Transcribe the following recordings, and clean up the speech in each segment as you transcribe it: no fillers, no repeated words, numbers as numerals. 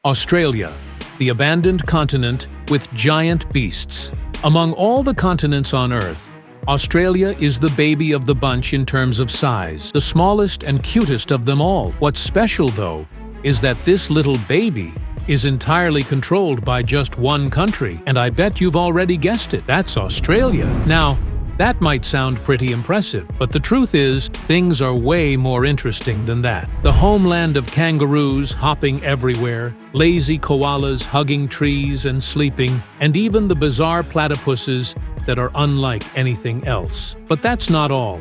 Australia, the abandoned continent with giant beasts. Among all the continents on Earth, Australia is the baby of the bunch in terms of size, the smallest and cutest of them all. What's special, though, is that this little baby is entirely controlled by just one country, and I bet you've already guessed it. That's Australia. Now, that might sound pretty impressive, but the truth is, things are way more interesting than that. The homeland of kangaroos hopping everywhere, lazy koalas hugging trees and sleeping, and even the bizarre platypuses that are unlike anything else. But that's not all.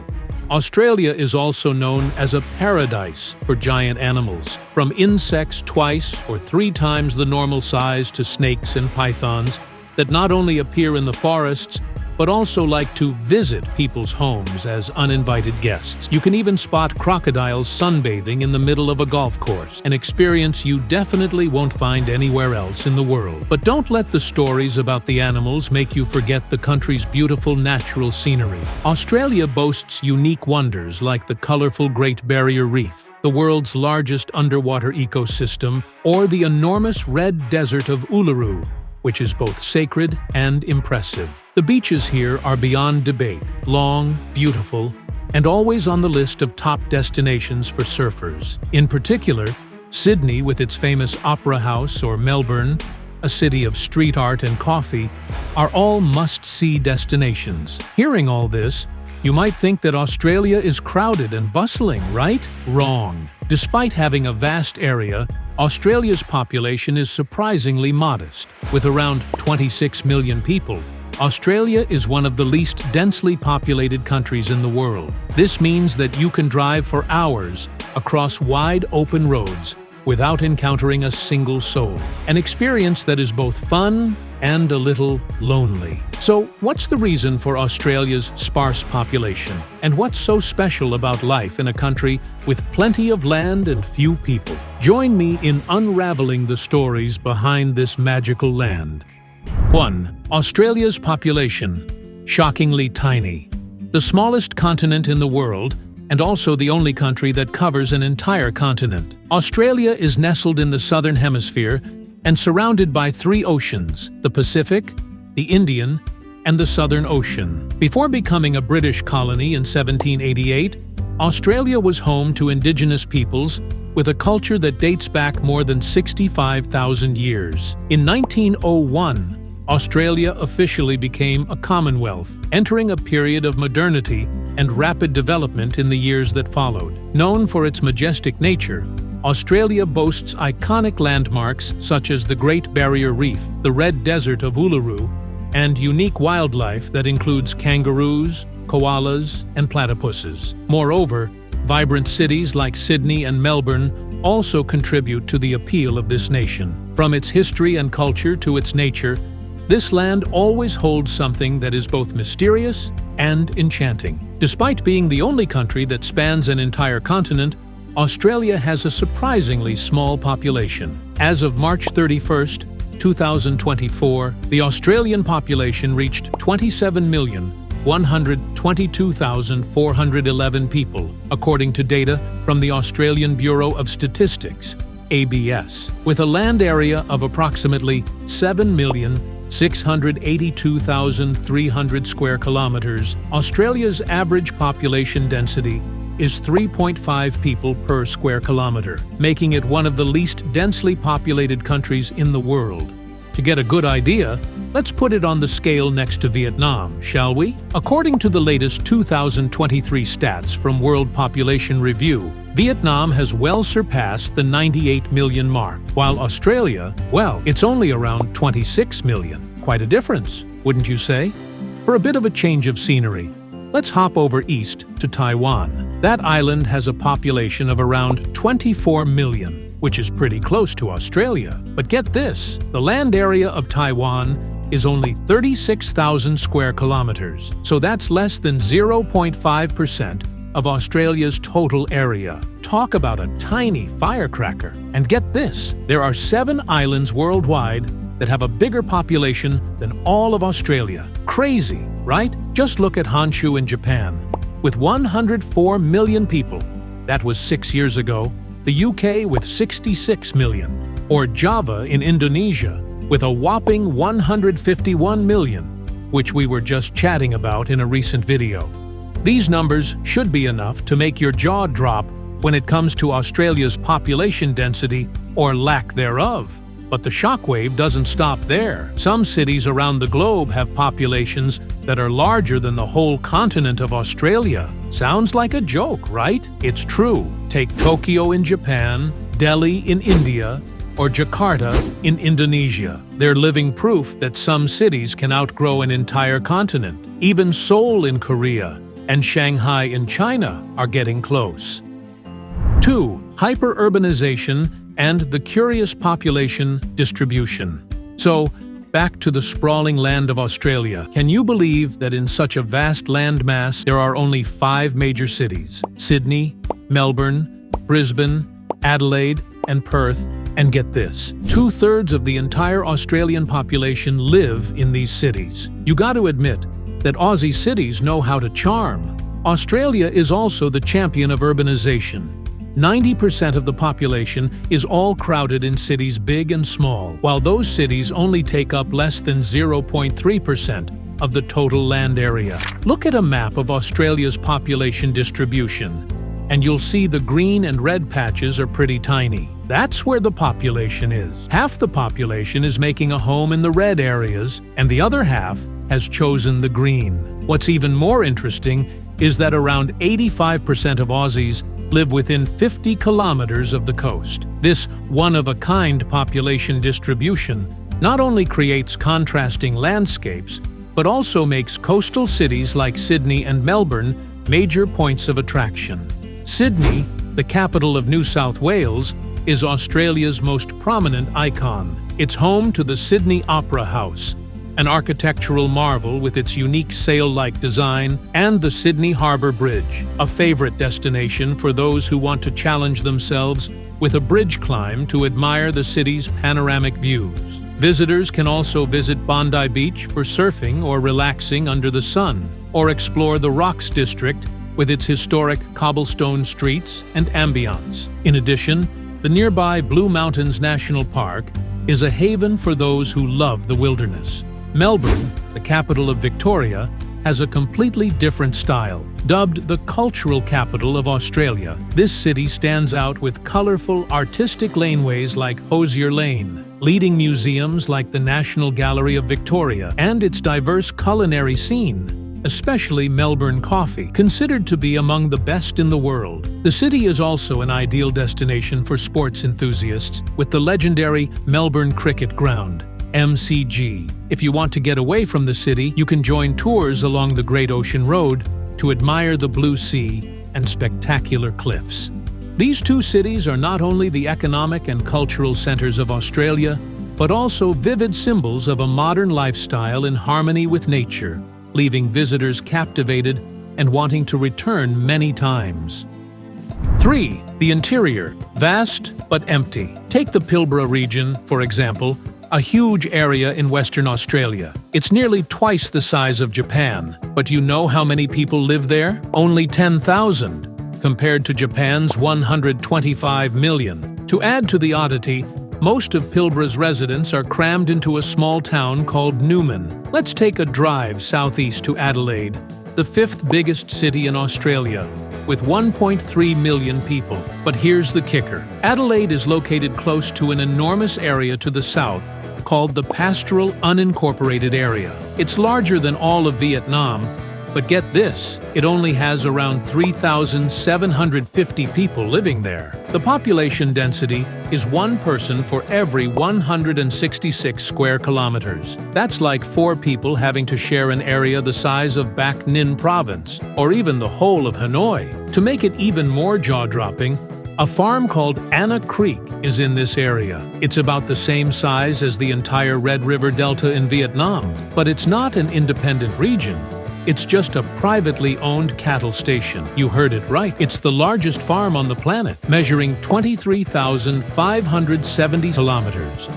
Australia is also known as a paradise for giant animals, from insects twice or 3 times the normal size to snakes and pythons that not only appear in the forests, but also like to visit people's homes as uninvited guests. You can even spot crocodiles sunbathing in the middle of a golf course, an experience you definitely won't find anywhere else in the world. But don't let the stories about the animals make you forget the country's beautiful natural scenery. Australia boasts unique wonders like the colorful Great Barrier Reef, the world's largest underwater ecosystem, or the enormous red desert of Uluru, which is both sacred and impressive. The beaches here are beyond debate, long, beautiful, and always on the list of top destinations for surfers. In particular, Sydney with its famous Opera House or Melbourne, a city of street art and coffee, are all must-see destinations. Hearing all this, you might think that Australia is crowded and bustling, right? Wrong. Despite having a vast area, Australia's population is surprisingly modest. With around 26 million people, Australia is one of the least densely populated countries in the world. This means that you can drive for hours across wide open roads without encountering a single soul. An experience that is both fun and a little lonely. So, what's the reason for Australia's sparse population? And what's so special about life in a country with plenty of land and few people? Join me in unraveling the stories behind this magical land. 1. Australia's population. Shockingly tiny. The smallest continent in the world, and also the only country that covers an entire continent. Australia is nestled in the southern hemisphere and surrounded by 3 oceans, the Pacific, the Indian, and the Southern Ocean. Before becoming a British colony in 1788, Australia was home to indigenous peoples with a culture that dates back more than 65,000 years. In 1901, Australia officially became a Commonwealth, entering a period of modernity and rapid development in the years that followed. Known for its majestic nature, Australia boasts iconic landmarks such as the Great Barrier Reef, the red desert of Uluru, and unique wildlife that includes kangaroos, koalas, and platypuses. Moreover, vibrant cities like Sydney and Melbourne also contribute to the appeal of this nation. From its history and culture to its nature, this land always holds something that is both mysterious and enchanting. Despite being the only country that spans an entire continent, Australia has a surprisingly small population. As of March 31st, 2024, the Australian population reached 27,122,411 people, according to data from the Australian Bureau of Statistics, ABS. With a land area of approximately 7,682,300 square kilometers, Australia's average population density is 3.5 people per square kilometer, making it one of the least densely populated countries in the world. To get a good idea, let's put it on the scale next to Vietnam, shall we? According to the latest 2023 stats from World Population Review, Vietnam has well surpassed the 98 million mark, while Australia, well, it's only around 26 million. Quite a difference, wouldn't you say? For a bit of a change of scenery, let's hop over east to Taiwan. That island has a population of around 24 million, which is pretty close to Australia. But get this, the land area of Taiwan is only 36,000 square kilometers, so that's less than 0.5% of Australia's total area. Talk about a tiny firecracker. And get this, there are 7 islands worldwide that have a bigger population than all of Australia. Crazy, right? Just look at Honshu in Japan. With 104 million people, that was 6 years ago, the UK with 66 million, or Java in Indonesia, with a whopping 151 million, which we were just chatting about in a recent video. These numbers should be enough to make your jaw drop when it comes to Australia's population density or lack thereof. But the shockwave doesn't stop there. Some cities around the globe have populations that are larger than the whole continent of Australia. Sounds like a joke, right? It's true. Take Tokyo in Japan, Delhi in India, or Jakarta in Indonesia. They're living proof that some cities can outgrow an entire continent. Even Seoul in Korea and Shanghai in China are getting close. 2. Hyper-urbanization and the curious population distribution. So, back to the sprawling land of Australia. Can you believe that in such a vast landmass there are only 5 major cities? Sydney, Melbourne, Brisbane, Adelaide, and Perth. And get this, 2/3 of the entire Australian population live in these cities. You got to admit that Aussie cities know how to charm. Australia is also the champion of urbanization. 90% of the population is all crowded in cities big and small, while those cities only take up less than 0.3% of the total land area. Look at a map of Australia's population distribution, and you'll see the green and red patches are pretty tiny. That's where the population is. Half the population is making a home in the red areas, and the other half has chosen the green. What's even more interesting is that around 85% of Aussies live within 50 kilometers of the coast. This one-of-a-kind population distribution not only creates contrasting landscapes, but also makes coastal cities like Sydney and Melbourne major points of attraction. Sydney, the capital of New South Wales, is Australia's most prominent icon. It's home to the Sydney Opera House, an architectural marvel with its unique sail-like design, and the Sydney Harbour Bridge, a favorite destination for those who want to challenge themselves with a bridge climb to admire the city's panoramic views. Visitors can also visit Bondi Beach for surfing or relaxing under the sun, or explore the Rocks District with its historic cobblestone streets and ambience. In addition, the nearby Blue Mountains National Park is a haven for those who love the wilderness. Melbourne, the capital of Victoria, has a completely different style. Dubbed the cultural capital of Australia, this city stands out with colourful, artistic laneways like Hosier Lane, leading museums like the National Gallery of Victoria, and its diverse culinary scene, especially Melbourne coffee, considered to be among the best in the world. The city is also an ideal destination for sports enthusiasts, with the legendary Melbourne Cricket Ground, MCG. If you want to get away from the city, you can join tours along the Great Ocean Road to admire the blue sea and spectacular cliffs. These two cities are not only the economic and cultural centers of Australia, but also vivid symbols of a modern lifestyle in harmony with nature, leaving visitors captivated and wanting to return many times. 3. The interior, vast but empty. Take the Pilbara region, for example, a huge area in Western Australia. It's nearly twice the size of Japan, but you know how many people live there? Only 10,000, compared to Japan's 125 million. To add to the oddity, most of Pilbara's residents are crammed into a small town called Newman. Let's take a drive southeast to Adelaide, the 5th biggest city in Australia, with 1.3 million people. But here's the kicker. Adelaide is located close to an enormous area to the south called the Pastoral Unincorporated Area. It's larger than all of Vietnam, but get this, it only has around 3,750 people living there. The population density is 1 person for every 166 square kilometers. That's like 4 people having to share an area the size of Bac Ninh province, or even the whole of Hanoi. To make it even more jaw-dropping, a farm called Anna Creek is in this area. It's about the same size as the entire Red River Delta in Vietnam, but it's not an independent region. It's just a privately owned cattle station. You heard it right. It's the largest farm on the planet, measuring 23,570 kilometers.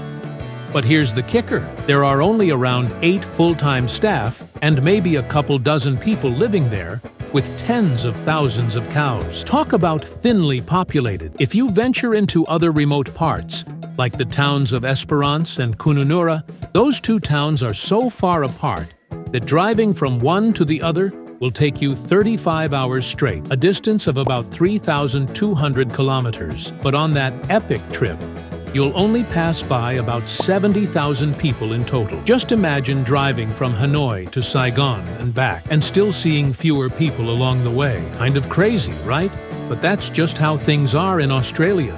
But here's the kicker. There are only around 8 full-time staff and maybe a couple dozen people living there, with tens of thousands of cows. Talk about thinly populated. If you venture into other remote parts, like the towns of Esperance and Kununurra. Those two towns are so far apart that driving from one to the other will take you 35 hours straight, a distance of about 3,200 kilometers. But on that epic trip, you'll only pass by about 70,000 people in total. Just imagine driving from Hanoi to Saigon and back, and still seeing fewer people along the way. Kind of crazy, right? But that's just how things are in Australia.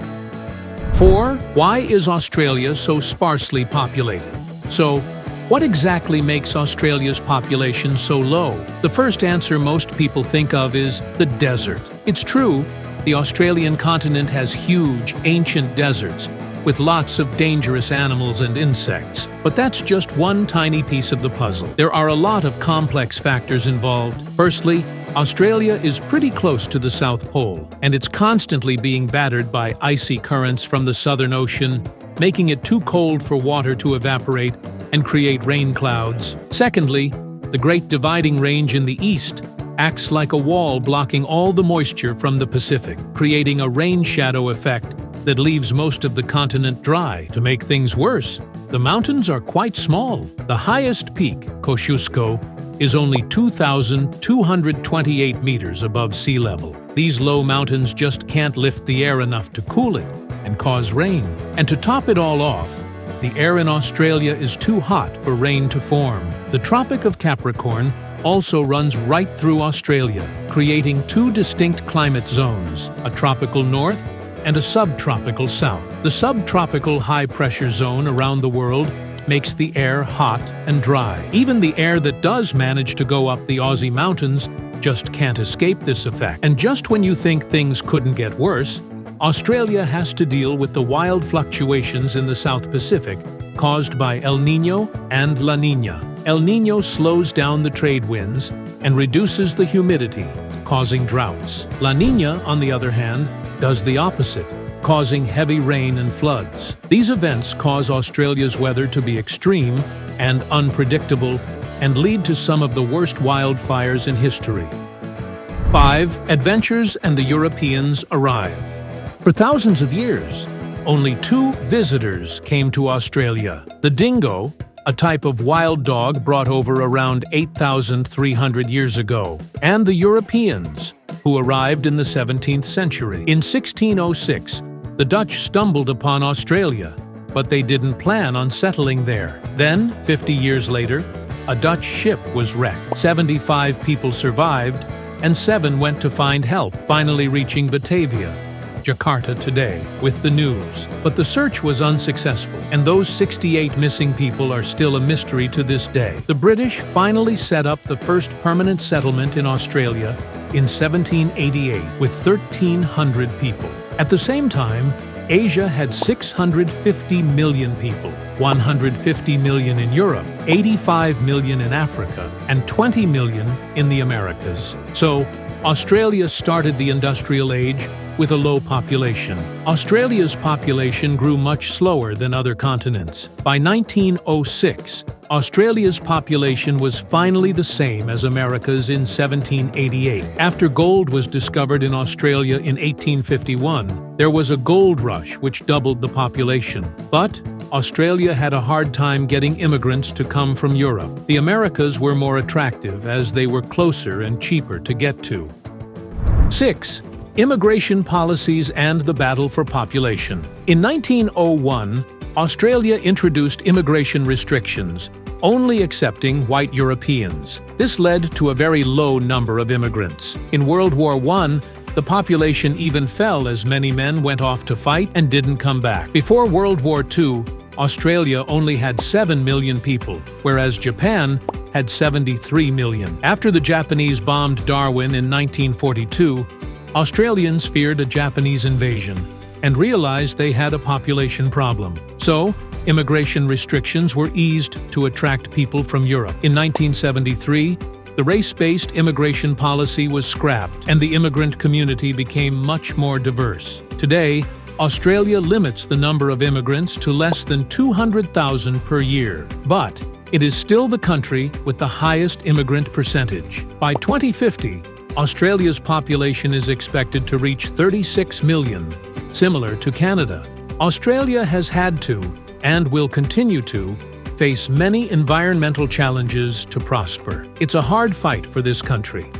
4. Why is Australia so sparsely populated? So, what exactly makes Australia's population so low? The first answer most people think of is the desert. It's true, the Australian continent has huge, ancient deserts with lots of dangerous animals and insects. But that's just one tiny piece of the puzzle. There are a lot of complex factors involved. Firstly, Australia is pretty close to the South Pole, and it's constantly being battered by icy currents from the Southern Ocean, making it too cold for water to evaporate and create rain clouds. Secondly, the Great Dividing Range in the east acts like a wall blocking all the moisture from the Pacific, creating a rain shadow effect that leaves most of the continent dry. To make things worse, the mountains are quite small. The highest peak, Kosciuszko, is only 2,228 meters above sea level. These low mountains just can't lift the air enough to cool it and cause rain. And to top it all off, the air in Australia is too hot for rain to form. The Tropic of Capricorn also runs right through Australia, creating two distinct climate zones, a tropical north and a subtropical south. The subtropical high-pressure zone around the world makes the air hot and dry. Even the air that does manage to go up the Aussie mountains just can't escape this effect. And just when you think things couldn't get worse, Australia has to deal with the wild fluctuations in the South Pacific caused by El Niño and La Niña. El Niño slows down the trade winds and reduces the humidity, causing droughts. La Niña, on the other hand, does the opposite, causing heavy rain and floods. These events cause Australia's weather to be extreme and unpredictable and lead to some of the worst wildfires in history. 5. Adventurers and the Europeans arrive. For thousands of years, only two visitors came to Australia: the dingo, a type of wild dog brought over around 8,300 years ago, and the Europeans, who arrived in the 17th century. In 1606, the Dutch stumbled upon Australia, but they didn't plan on settling there. Then, 50 years later, a Dutch ship was wrecked. 75 people survived, and 7 went to find help, finally reaching Batavia, Jakarta today, with the news. But the search was unsuccessful, and those 68 missing people are still a mystery to this day. The British finally set up the first permanent settlement in Australia in 1788 with 1,300 people. At the same time, Asia had 650 million people, 150 million in Europe, 85 million in Africa, and 20 million in the Americas. So, Australia started the industrial age with a low population. Australia's population grew much slower than other continents. By 1906, Australia's population was finally the same as America's in 1788. After gold was discovered in Australia in 1851, there was a gold rush which doubled the population. But Australia had a hard time getting immigrants to come from Europe. The Americas were more attractive as they were closer and cheaper to get to. 6. Immigration policies and the battle for population. In 1901, Australia introduced immigration restrictions, only accepting white Europeans. This led to a very low number of immigrants. In World War I, the population even fell as many men went off to fight and didn't come back. Before World War II, Australia only had 7 million people, whereas Japan had 73 million. After the Japanese bombed Darwin in 1942, Australians feared a Japanese invasion and realized they had a population problem. So, immigration restrictions were eased to attract people from Europe. In 1973, the race-based immigration policy was scrapped, and the immigrant community became much more diverse. Today, Australia limits the number of immigrants to less than 200,000 per year, but it is still the country with the highest immigrant percentage. By 2050, Australia's population is expected to reach 36 million, similar to Canada. Australia has had to, and will continue to, face many environmental challenges to prosper. It's a hard fight for this country.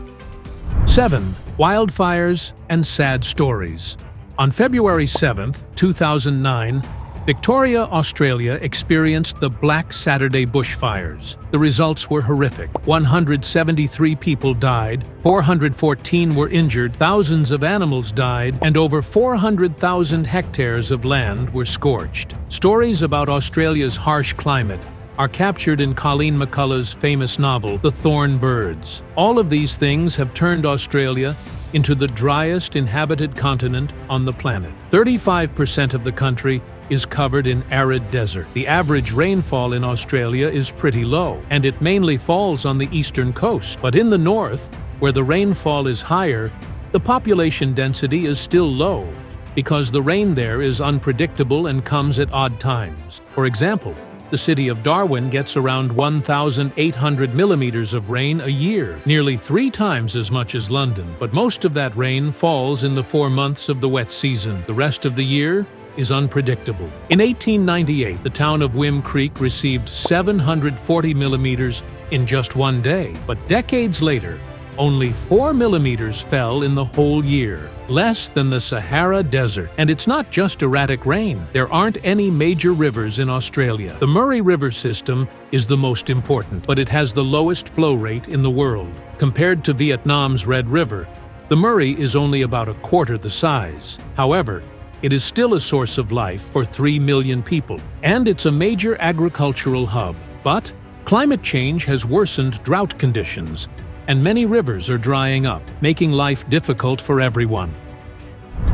7. Wildfires and sad stories. On February 7, 2009, Victoria, Australia experienced the Black Saturday bushfires. The results were horrific. 173 people died, 414 were injured, thousands of animals died, and over 400,000 hectares of land were scorched. Stories about Australia's harsh climate are captured in Colleen McCullough's famous novel, The Thorn Birds. All of these things have turned Australia into the driest inhabited continent on the planet. 35% of the country is covered in arid desert. The average rainfall in Australia is pretty low, and it mainly falls on the eastern coast. But in the north, where the rainfall is higher, the population density is still low because the rain there is unpredictable and comes at odd times. For example, the city of Darwin gets around 1,800 millimeters of rain a year, nearly 3 times as much as London. But most of that rain falls in the 4 months of the wet season. The rest of the year is unpredictable. In 1898, the town of Wim Creek received 740 millimeters in just one day. But decades later, only 4 millimeters fell in the whole year, less than the Sahara Desert. And it's not just erratic rain. There aren't any major rivers in Australia. The Murray River system is the most important, but it has the lowest flow rate in the world. Compared to Vietnam's Red River, the Murray is only about a quarter the size. However, it is still a source of life for 3 million people, and it's a major agricultural hub. But climate change has worsened drought conditions, and many rivers are drying up, making life difficult for everyone.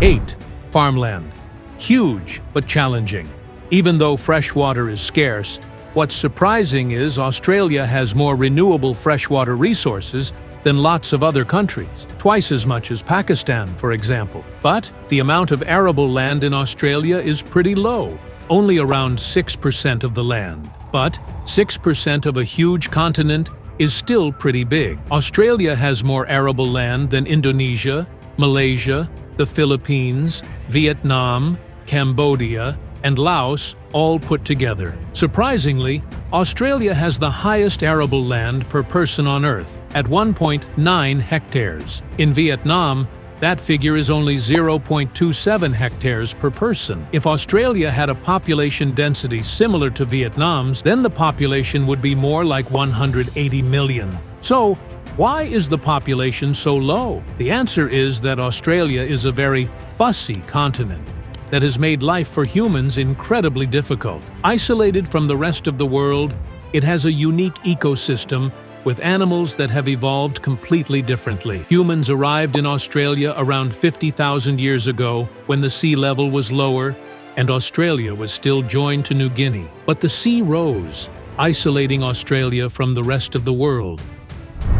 8. Farmland. Huge, but challenging. Even though fresh water is scarce, what's surprising is Australia has more renewable freshwater resources than lots of other countries, twice as much as Pakistan, for example. But the amount of arable land in Australia is pretty low, only around 6% of the land. But 6% of a huge continent is still pretty big. Australia has more arable land than Indonesia, Malaysia, the Philippines, Vietnam, Cambodia, and Laos all put together. Surprisingly, Australia has the highest arable land per person on Earth, at 1.9 hectares. In Vietnam, that figure is only 0.27 hectares per person. If Australia had a population density similar to Vietnam's, then the population would be more like 180 million. So, why is the population so low? The answer is that Australia is a very fussy continent that has made life for humans incredibly difficult. Isolated from the rest of the world, it has a unique ecosystem with animals that have evolved completely differently. Humans arrived in Australia around 50,000 years ago when the sea level was lower and Australia was still joined to New Guinea. But the sea rose, isolating Australia from the rest of the world.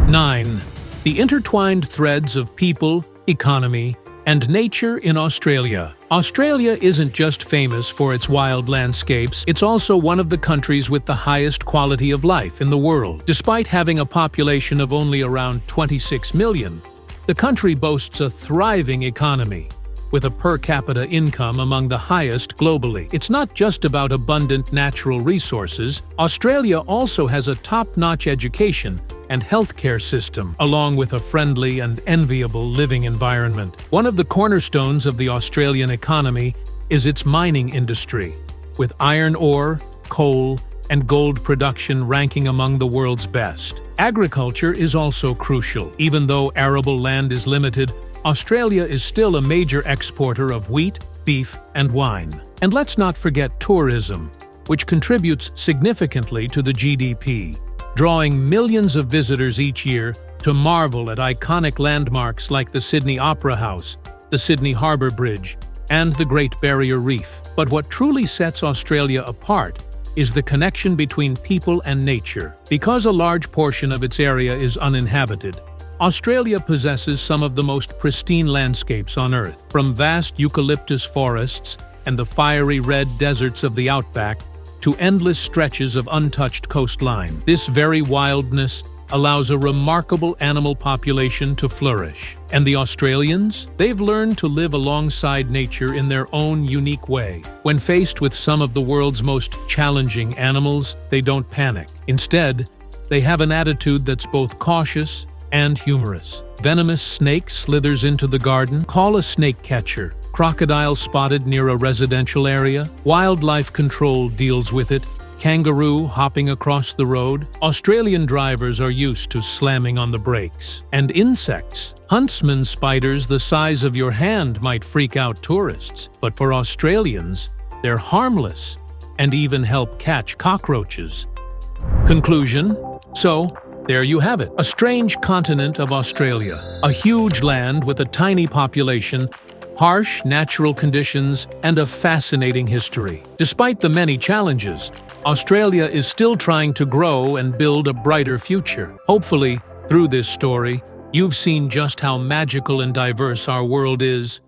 9. The intertwined threads of people, economy, and nature in Australia. Australia isn't just famous for its wild landscapes, it's also one of the countries with the highest quality of life in the world. Despite having a population of only around 26 million, the country boasts a thriving economy, with a per capita income among the highest globally. It's not just about abundant natural resources. Australia also has a top-notch education and healthcare system, along with a friendly and enviable living environment. One of the cornerstones of the Australian economy is its mining industry, with iron ore, coal, and gold production ranking among the world's best. Agriculture is also crucial. Even though arable land is limited, Australia is still a major exporter of wheat, beef, and wine. And let's not forget tourism, which contributes significantly to the GDP, drawing millions of visitors each year to marvel at iconic landmarks like the Sydney Opera House, the Sydney Harbour Bridge, and the Great Barrier Reef. But what truly sets Australia apart is the connection between people and nature. Because a large portion of its area is uninhabited, Australia possesses some of the most pristine landscapes on Earth, from vast eucalyptus forests and the fiery red deserts of the Outback to endless stretches of untouched coastline. This very wildness allows a remarkable animal population to flourish. And the Australians? They've learned to live alongside nature in their own unique way. When faced with some of the world's most challenging animals, they don't panic. Instead, they have an attitude that's both cautious and humorous. Venomous snake slithers into the garden, call a snake catcher. Crocodile spotted near a residential area, wildlife control deals with it. Kangaroo hopping across the road. Australian drivers are used to slamming on the brakes. And insects. Huntsman spiders the size of your hand might freak out tourists, but for Australians, they're harmless and even help catch cockroaches. Conclusion? So, there you have it. A strange continent of Australia. A huge land with a tiny population, harsh natural conditions, and a fascinating history. Despite the many challenges, Australia is still trying to grow and build a brighter future. Hopefully, through this story, you've seen just how magical and diverse our world is,